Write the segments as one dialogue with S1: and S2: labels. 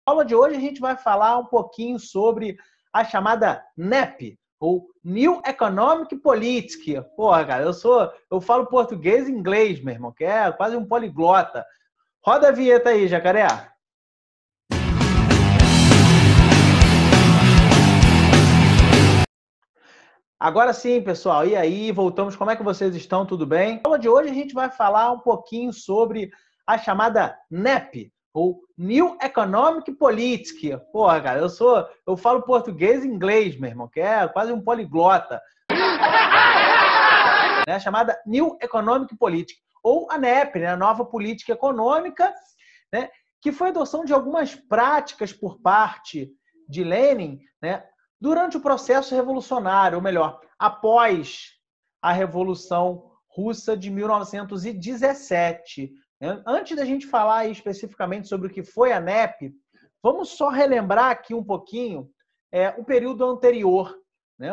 S1: Na aula de hoje a gente vai falar um pouquinho sobre a chamada NEP, ou New Economic Policy. Porra, cara, eu falo português e inglês, meu irmão, que é quase um poliglota. Roda a vinheta aí, Jacaré. Agora sim, pessoal. E aí, voltamos. Como é que vocês estão? Tudo bem? Na aula de hoje a gente vai falar um pouquinho sobre a chamada NEP, ou New Economic Policy. Porra, cara, eu falo português e inglês, meu irmão, que é quase um poliglota. Né? A chamada New Economic Policy, ou a NEP, né? A nova política econômica, né? Que foi a adoção de algumas práticas por parte de Lenin, né? Durante o processo revolucionário, ou melhor, após a Revolução Russa de 1917. Antes da gente falar especificamente sobre o que foi a NEP, vamos só relembrar aqui um pouquinho o período anterior.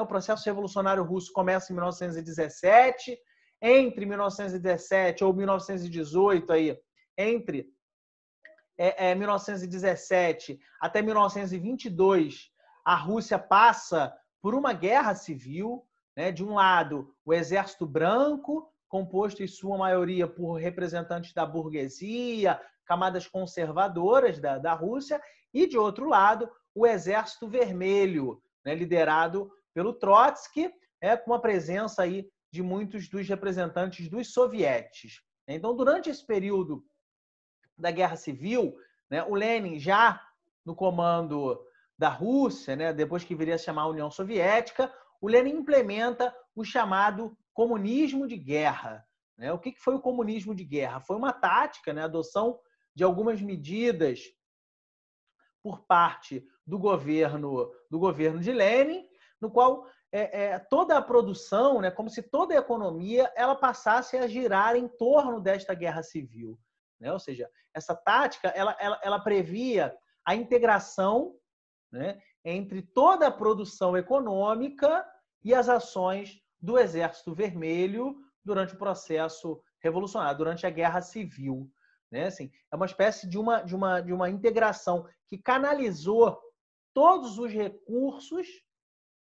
S1: O processo revolucionário russo começa em 1917, entre 1917 ou 1918, aí, entre 1917 até 1922, a Rússia passa por uma guerra civil, né? De um lado, o Exército Branco, composto em sua maioria por representantes da burguesia, camadas conservadoras da Rússia, e de outro lado, o Exército Vermelho, né? Liderado pelo Trotsky, com a presença aí de muitos dos representantes dos sovietes. Então, durante esse período da Guerra Civil, né, o Lenin, já no comando da Rússia, né, depois que viria a se chamar União Soviética, o Lenin implementa o chamado comunismo de guerra. Né? O que foi o comunismo de guerra? Foi uma tática, né, a adoção de algumas medidas por parte do governo de Lenin, no qual toda a produção, né, como se toda a economia, ela passasse a girar em torno desta guerra civil. Né? Ou seja, essa tática ela previa a integração, né, entre toda a produção econômica e as ações do Exército Vermelho durante o processo revolucionário, durante a Guerra Civil. Né? Assim, é uma espécie de uma integração que canalizou todos os recursos,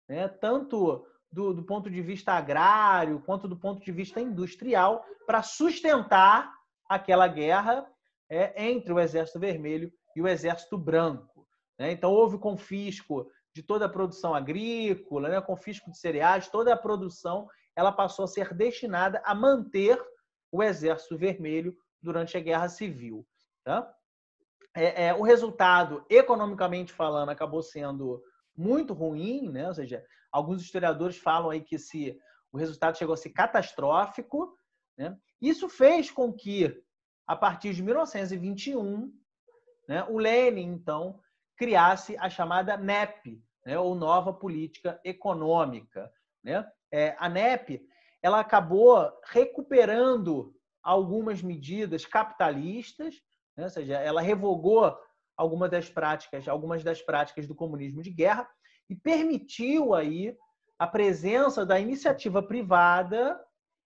S1: né, tanto do ponto de vista agrário quanto do ponto de vista industrial, para sustentar aquela guerra entre o Exército Vermelho e o Exército Branco. Então, houve confisco de toda a produção agrícola, né? Confisco de cereais, toda a produção ela passou a ser destinada a manter o Exército Vermelho durante a Guerra Civil. Tá? O resultado, economicamente falando, acabou sendo muito ruim, né? Ou seja, alguns historiadores falam aí que o resultado chegou a ser catastrófico. Né? Isso fez com que, a partir de 1921, né, o Lenin, então, criasse a chamada NEP, né, ou Nova Política Econômica. Né? A NEP ela acabou recuperando algumas medidas capitalistas, né? Ou seja, ela revogou algumas das práticas do comunismo de guerra e permitiu aí a presença da iniciativa privada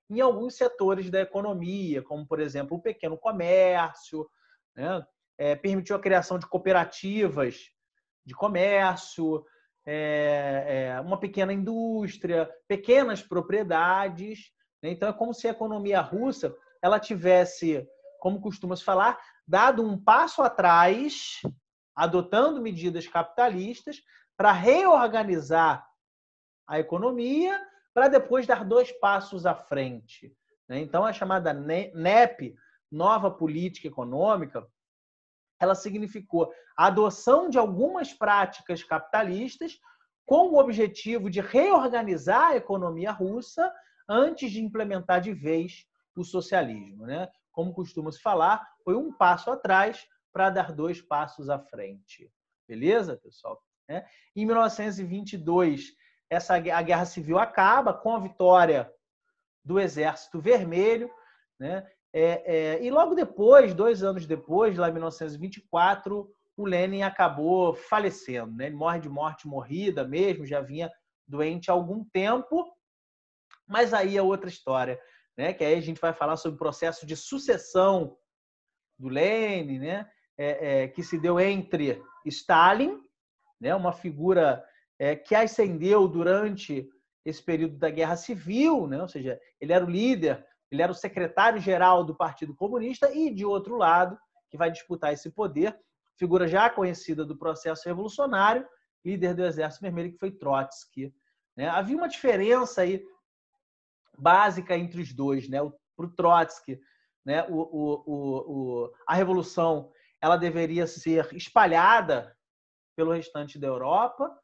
S1: em alguns setores da economia, como, por exemplo, o pequeno comércio, né? Permitiu a criação de cooperativas de comércio, uma pequena indústria, pequenas propriedades. Né? Então, é como se a economia russa ela tivesse, como costuma-se falar, dado um passo atrás, adotando medidas capitalistas para reorganizar a economia, para depois dar 2 passos à frente. Então, a chamada NEP, Nova Política Econômica, ela significou a adoção de algumas práticas capitalistas com o objetivo de reorganizar a economia russa antes de implementar de vez o socialismo. Né? Como costuma-se falar, foi um passo atrás para dar 2 passos à frente. Beleza, pessoal? Em 1922, a Guerra Civil acaba com a vitória do Exército Vermelho, né? E logo depois, 2 anos depois, lá em 1924, o Lenin acabou falecendo. Né? Ele morre de morte morrida mesmo, já vinha doente há algum tempo, mas aí é outra história, né? Que aí a gente vai falar sobre o processo de sucessão do Lenin, né? Que se deu entre Stalin, né, uma figura que ascendeu durante esse período da Guerra Civil, né, ou seja, ele era o líder, ele era o secretário-geral do Partido Comunista e, de outro lado, que vai disputar esse poder, figura já conhecida do processo revolucionário, líder do Exército Vermelho, que foi Trotsky. Né? Havia uma diferença aí básica entre os dois. Né? Para o Trotsky, né? A revolução ela deveria ser espalhada pelo restante da Europa,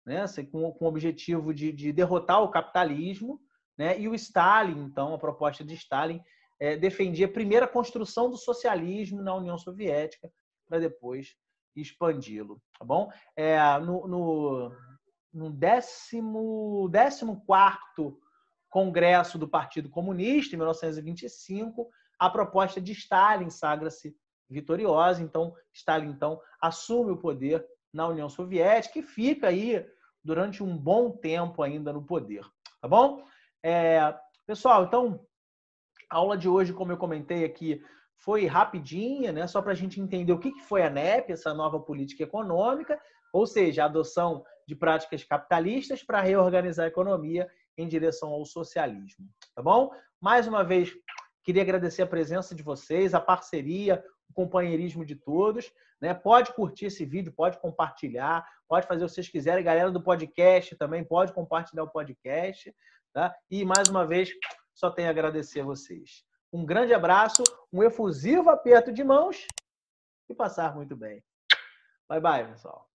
S1: né? com o objetivo de derrotar o capitalismo. Né? E o Stalin, então, a proposta de Stalin defendia primeiro a construção do socialismo na União Soviética, para depois expandi-lo. Tá bom? No 14º Congresso do Partido Comunista, em 1925, a proposta de Stalin sagra-se vitoriosa. Então, Stalin então, assume o poder na União Soviética e fica aí durante um bom tempo ainda no poder. Tá bom? Pessoal, então, a aula de hoje, como eu comentei aqui, foi rapidinha, né? Só para a gente entender o que foi a NEP, essa nova política econômica, ou seja, a adoção de práticas capitalistas para reorganizar a economia em direção ao socialismo. Tá bom? Mais uma vez, queria agradecer a presença de vocês, a parceria, o companheirismo de todos. Né? Pode curtir esse vídeo, pode compartilhar, pode fazer o que vocês quiserem. Galera do podcast também pode compartilhar o podcast. Tá? E, mais uma vez, só tenho a agradecer a vocês. Um grande abraço, um efusivo aperto de mãos e passar muito bem. Bye, bye, pessoal.